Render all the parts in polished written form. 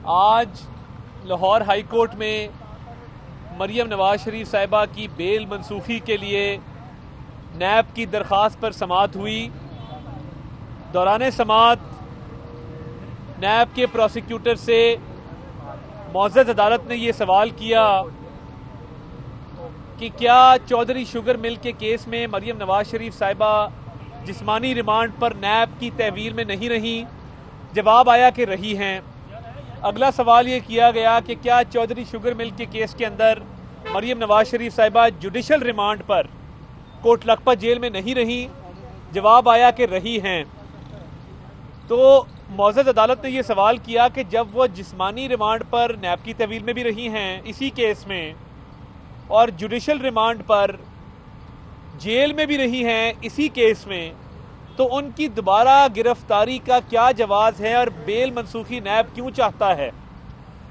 आज Lahore high court में मरियम नवाज शरीफ साहिबा की बेल मनसूखी के लिए नैब की दरख्वास्त पर समाअत हुई। दौरान समाअत नैब के प्रोसिक्यूटर से मुअज़्ज़ज़ अदालत ने ये सवाल किया कि क्या चौधरी शुगर मिल के केस में मरियम नवाज शरीफ साहिबा जिस्मानी रिमांड पर नैब की तहवील में नहीं रही। जवाब आया कि रही हैं। अगला सवाल ये किया गया कि क्या चौधरी शुगर मिल के केस के अंदर मरियम नवाज शरीफ साहिबा जुडिशल रिमांड पर कोट लखपत जेल में नहीं रही। जवाब आया कि रही हैं। तो मुअज़्ज़ज़ अदालत ने यह सवाल किया कि जब वो जिस्मानी रिमांड पर नैब की तहवील में भी रही हैं इसी केस में और जुडिशल रिमांड पर जेल में भी रही हैं इसी केस में, तो उनकी दोबारा गिरफ्तारी का क्या जवाज़ है और बेल मनसूखी नैब क्यों चाहता है?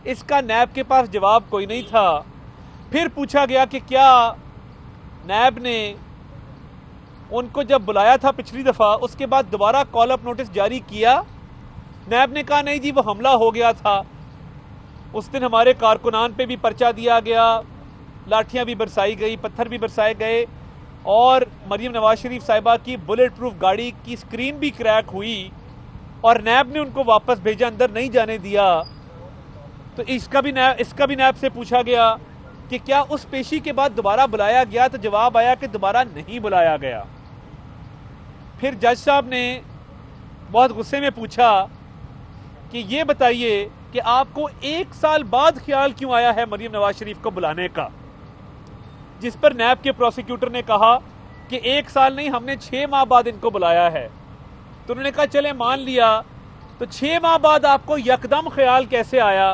इसका नैब के पास जवाब कोई नहीं था। फिर पूछा गया कि क्या नैब ने उनको जब बुलाया था पिछली दफ़ा उसके बाद दोबारा कॉल अप नोटिस जारी किया? नैब ने कहा नहीं जी, वो हमला हो गया था, उस दिन हमारे कारकुनान पे भी पर्चा दिया गया, लाठियां भी बरसाई गई, पत्थर भी बरसाए गए और मरियम नवाज शरीफ साहिबा की बुलेट प्रूफ गाड़ी की स्क्रीन भी क्रैक हुई और नैब ने उनको वापस भेजा, अंदर नहीं जाने दिया। तो इसका भी नैब से पूछा गया कि क्या उस पेशी के बाद दोबारा बुलाया गया? तो जवाब आया कि दोबारा नहीं बुलाया गया। फिर जज साहब ने बहुत गुस्से में पूछा कि ये बताइए कि आपको 1 साल बाद ख्याल क्यों आया है मरियम नवाज शरीफ को बुलाने का? जिस पर नैब के प्रोसिक्यूटर ने कहा कि 1 साल नहीं, हमने 6 माह बाद इनको बुलाया है। तो उन्होंने कहा चले मान लिया, तो 6 माह बाद आपको यकदम ख्याल कैसे आया?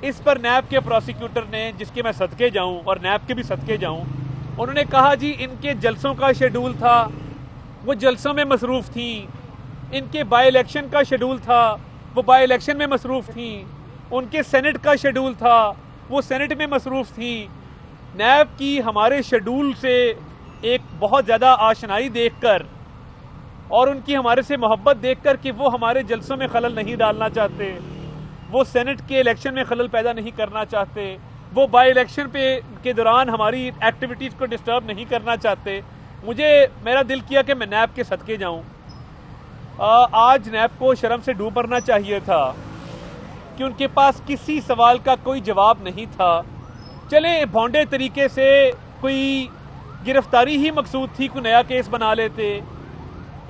इस पर नैब के प्रोसिक्यूटर ने, जिसके मैं सदके जाऊं और नैब के भी सदके जाऊं, उन्होंने कहा जी इनके जलसों का शेड्यूल था, वो जलसों में मसरूफ थी। इनके बाई इलेक्शन का शेड्यूल था, वो बाई इलेक्शन में मसरूफ थी। उनके सेनेट का शेड्यूल था, वो सेनेट में मसरूफ थी। नैब की हमारे शेड्यूल से एक बहुत ज़्यादा आशनाई देखकर और उनकी हमारे से मोहब्बत देखकर कि वो हमारे जलसों में खलल नहीं डालना चाहते, वो सेनेट के इलेक्शन में खलल पैदा नहीं करना चाहते, वो बाई इलेक्शन के दौरान हमारी एक्टिविटीज़ को डिस्टर्ब नहीं करना चाहते, मेरा दिल किया कि मैं नैब के सदके जाऊं। आज नैब को शर्म से डूब मरना चाहिए था कि उनके पास किसी सवाल का कोई जवाब नहीं था। चले भौंडे तरीके से कोई गिरफ्तारी ही मकसूद थी, कोई नया केस बना लेते।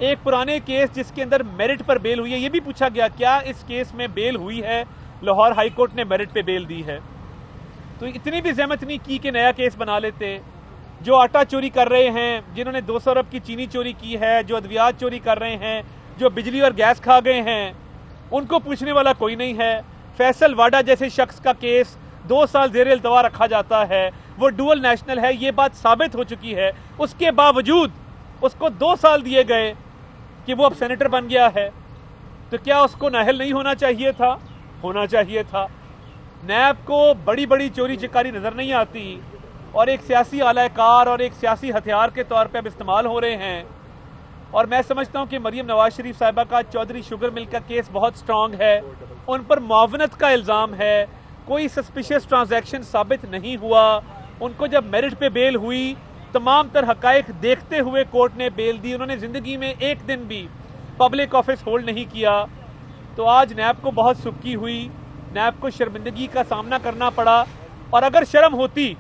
एक पुराने केस जिसके अंदर मेरिट पर बेल हुई है, ये भी पूछा गया क्या इस केस में बेल हुई है? लाहौर हाई कोर्ट ने मेरिट पे बेल दी है। तो इतनी भी जहमत नहीं की कि नया केस बना लेते। जो आटा चोरी कर रहे हैं, जिन्होंने 200 अरब की चीनी चोरी की है, जो अद्वियात चोरी कर रहे हैं, जो बिजली और गैस खा गए हैं, उनको पूछने वाला कोई नहीं है। फैसल वाडा जैसे शख्स का केस 2 साल जेर इल्तवा रखा जाता है, वो डुअल नेशनल है, ये बात साबित हो चुकी है। उसके बावजूद उसको 2 साल दिए गए कि वो अब सेनेटर बन गया है। तो क्या उसको नाअहल नहीं होना चाहिए था? होना चाहिए था। नैब को बड़ी बड़ी चोरी चिकारी नजर नहीं आती और एक सियासी आलाकार और एक सियासी हथियार के तौर पर अब इस्तेमाल हो रहे हैं। और मैं समझता हूं कि मरियम नवाज शरीफ साहिबा का चौधरी शुगर मिल का केस बहुत स्ट्रांग है, उन पर मुआवनत का इल्जाम है, कोई सस्पिशियस ट्रांजैक्शन साबित नहीं हुआ। उनको जब मेरिट पे बेल हुई, तमाम तर हकाइक देखते हुए कोर्ट ने बेल दी। उन्होंने जिंदगी में एक दिन भी पब्लिक ऑफिस होल्ड नहीं किया। तो आज नैब को बहुत सुक्की हुई, नैब को शर्मिंदगी का सामना करना पड़ा। और अगर शर्म होती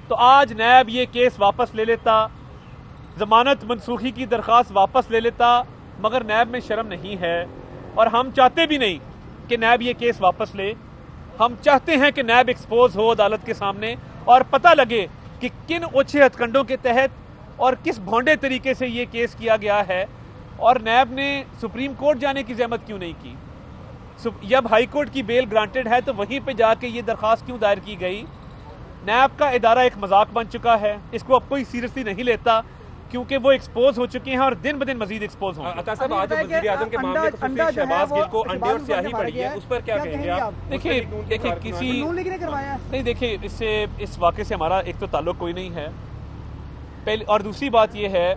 तो आज नैब ये केस वापस ले लेता, जमानत मनसूखी की दरख्वास्त वापस ले लेता, मगर नैब में शर्म नहीं है और हम चाहते भी नहीं कि नैब ये केस वापस ले। हम चाहते हैं कि नैब एक्सपोज हो अदालत के सामने और पता लगे कि किन ओछे हथकंडों के तहत और किस भौंडे तरीके से ये केस किया गया है। और नैब ने सुप्रीम कोर्ट जाने की जहमत क्यों नहीं की? जब हाई कोर्ट की बेल ग्रांटेड है तो वहीं पे जाके ये दरख्वास्त क्यों दायर की गई? नैब का इदारा एक मजाक बन चुका है, इसको अब कोई सीरियसली नहीं लेता क्योंकि वो एक्सपोज हो चुके हैं और दिन ब दिन मजीद एक्सपोज होंगे। अता साहब, आज वज़ीर-ए-आज़म के मामले को फिर शहबाज गिल को अंडे और स्याही पड़ी है, उस पर क्या कहेंगे आप? देखिए किसी नहीं, देखिए इससे इस वाक़े से हमारा एक तो ताल्लुक कोई नहीं है पहले, और दूसरी बात यह है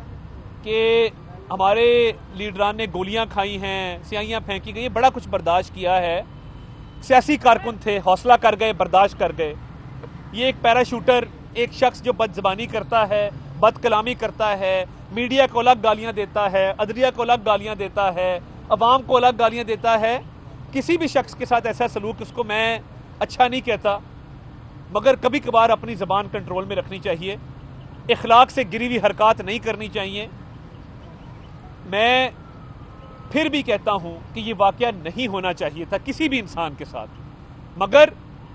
कि हमारे लीडरान ने गोलियां खाई हैं, स्याहियां फेंकी गई, बड़ा कुछ बर्दाश्त किया है। सियासी कारकुन थे, हौसला कर गए, बर्दाश्त कर गए। ये एक पैराशूटर, एक शख्स जो बदजबानी करता है, बदकलामी करता है, मीडिया को अलग गालियां देता है, अदलिया को अलग गालियां देता है, अवाम को अलग गालियां देता है। किसी भी शख्स के साथ ऐसा सलूक उसको मैं अच्छा नहीं कहता, मगर कभी कभार अपनी ज़बान कंट्रोल में रखनी चाहिए, इखलाक से गिरी हुई हरकत नहीं करनी चाहिए। मैं फिर भी कहता हूं कि ये वाकया नहीं होना चाहिए था किसी भी इंसान के साथ, मगर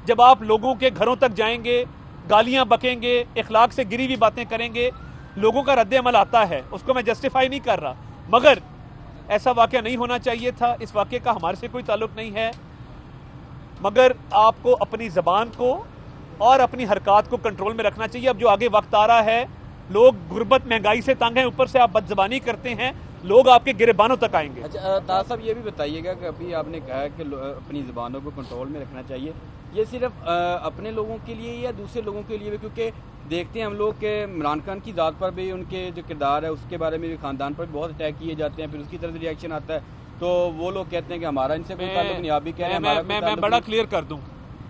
जब आप लोगों के घरों तक जाएंगे, गालियां बकेंगे, इखलाक से गिरी हुई बातें करेंगे, लोगों का रद्द अमल आता है, उसको मैं जस्टिफाई नहीं कर रहा, मगर ऐसा वाकया नहीं होना चाहिए था। इस वाकये का हमारे से कोई ताल्लुक नहीं है, मगर आपको अपनी ज़बान को और अपनी हरकत को कंट्रोल में रखना चाहिए। अब जो आगे वक्त आ रहा है, लोग गुर्बत महंगाई से तंग हैं, ऊपर से आप बदजबानी करते हैं, लोग आपके गिरेबानों तक आएंगे। अच्छा ताज साहब, ये भी बताइएगा कि अभी आपने कहा कि अपनी ज़बानों को कंट्रोल में रखना चाहिए, ये सिर्फ अपने लोगों के लिए या दूसरे लोगों के लिए भी? क्योंकि देखते हैं हम लोग के इमरान खान की ज़ात पर भी, उनके जो किरदार है उसके बारे में भी, ख़ानदान पर भी बहुत अटैक किए जाते हैं, फिर उसकी तरफ रिएक्शन आता है, तो वो लोग कहते हैं कि हमारा इनसे कोई ताल्लुक नहीं। आप भी कह रहे हैं मैं बड़ा क्लियर कर दूं,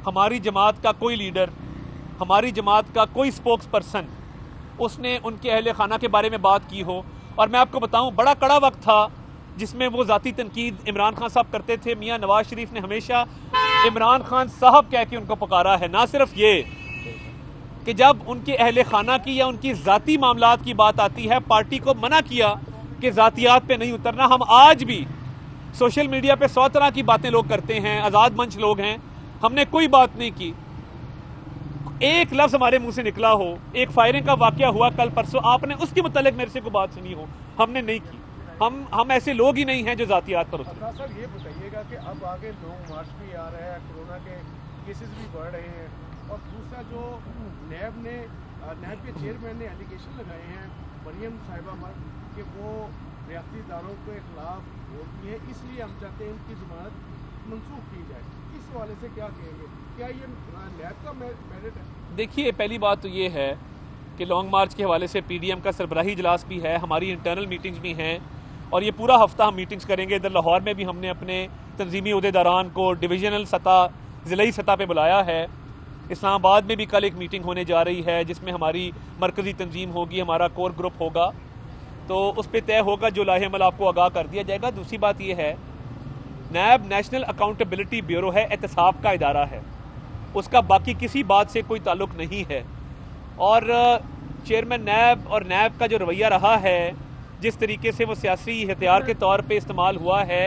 हमारी जमात का कोई लीडर, हमारी जमात का कोई स्पोक्स पर्सन उसने उनके अहले खाना के बारे में बात की हो, और मैं आपको बताऊं, बड़ा कड़ा वक्त था जिसमें वो ज़ाती तनकीद इमरान खान साहब करते थे। मियां नवाज शरीफ ने हमेशा इमरान खान साहब कह के उनको पुकारा है। ना सिर्फ ये कि जब उनके अहले खाना की या उनकी ज़ाती मामलात की बात आती है, पार्टी को मना किया कि ज़ातियात पे नहीं उतरना। हम आज भी सोशल मीडिया पे 100 तरह की बातें लोग करते हैं, आज़ाद मंच लोग हैं, हमने कोई बात नहीं की। एक लफ्ज़ हमारे मुंह से निकला हो, एक फायरिंग का वाकया हुआ कल परसों, आपने उसके मुतालिक मेरे से कोई बात सुनी हो, हमने नहीं की। हम ऐसे लोग ही नहीं हैं जो ज़ातियात पर उतरे। सर ये बताइएगा कि अब आगे लॉन्ग मार्च भी आ रहा है, कोरोना के केसेस भी बढ़ रहे हैं, और दूसरा जो नैब के चेयरमैन ने एलिगेशन लगाए हैं मरियम साहिबा पर कि वो रियासती इदारों के खिलाफ बोलती है, इसलिए हम चाहते हैं उनकी ज़मानत मनसूख की जाए। इस हवाले से क्या कहेंगे, क्या ये नैब का मेरिट है? देखिए, पहली बात तो ये है कि लॉन्ग मार्च के हवाले से PDM का सरबराही इजलास भी है, हमारी इंटरनल मीटिंग्स भी हैं, और ये पूरा हफ्ता हम मीटिंग्स करेंगे। इधर लाहौर में भी हमने अपने तंजीमी उहदेदारान को डिवीजनल सतह, ज़िलाई सतह पे बुलाया है। इस्लामाबाद में भी कल एक मीटिंग होने जा रही है जिसमें हमारी मरकज़ी तंजीम होगी, हमारा कोर ग्रुप होगा, तो उस पर तय होगा, जो लाहे अमल आपको आगाह कर दिया जाएगा। दूसरी बात यह है, नैब नेशनल अकाउंटेबिलिटी ब्यूरो है, एहतसाब का इदारा है, उसका बाकी किसी बात से कोई ताल्लुक नहीं है। और चेयरमैन नैब और नैब का जो रवैया रहा है, जिस तरीके से वो सियासी हथियार के तौर पे इस्तेमाल हुआ है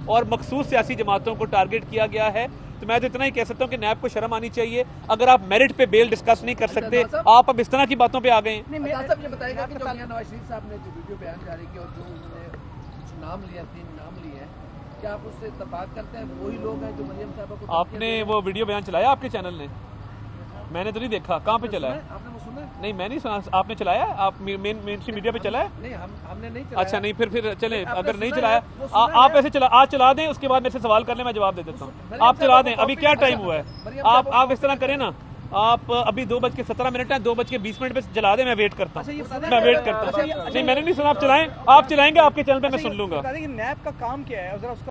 और मखसूस सियासी जमातों को टारगेट किया गया है, तो मैं तो इतना ही कह सकता हूँ कि नैब को शर्म आनी चाहिए। अगर आप मेरिट पे बेल डिस्कस नहीं कर सकते, आप अब इस तरह की बातों पे आ गए हैं। ये बताएगा कि जो मियां नवाज शरीफ साहब ने जो वीडियो बयान जारी किया और जो उन्होंने कुछ नाम लिया, 3 नाम लिए हैं, क्या आप उससे इत्तेफाक करते हैं? वही लोग हैं जो मरियम साहबा को आपने वो वीडियो बयान चलाया आपके चैनल ने? मैंने तो नहीं देखा, कहाँ पे चला है? आपने वो सुना? नहीं, मैं नहीं सुना। आपने चलाया? आप मेन स्ट्रीम मीडिया पे चला है? नहीं, हमने नहीं चलाया। अच्छा, नहीं, फिर चले। अगर नहीं चलाया, आप ऐसे आज चला दें, उसके बाद मेरे से सवाल करने मैं जवाब दे देता हूँ। आप चला दें, अभी क्या टाइम हुआ है? आप इस तरह करें ना, आप अभी 2:17 है, 2:20 पे चला दें, मैं वेट करता हूँ। मैं वेट करता हूँ। नहीं, मैंने नहीं सुना, आप चलाएं, आप चलाएंगे, आपके चैनल पे मैं सुन लूंगा। नैब का काम क्या है?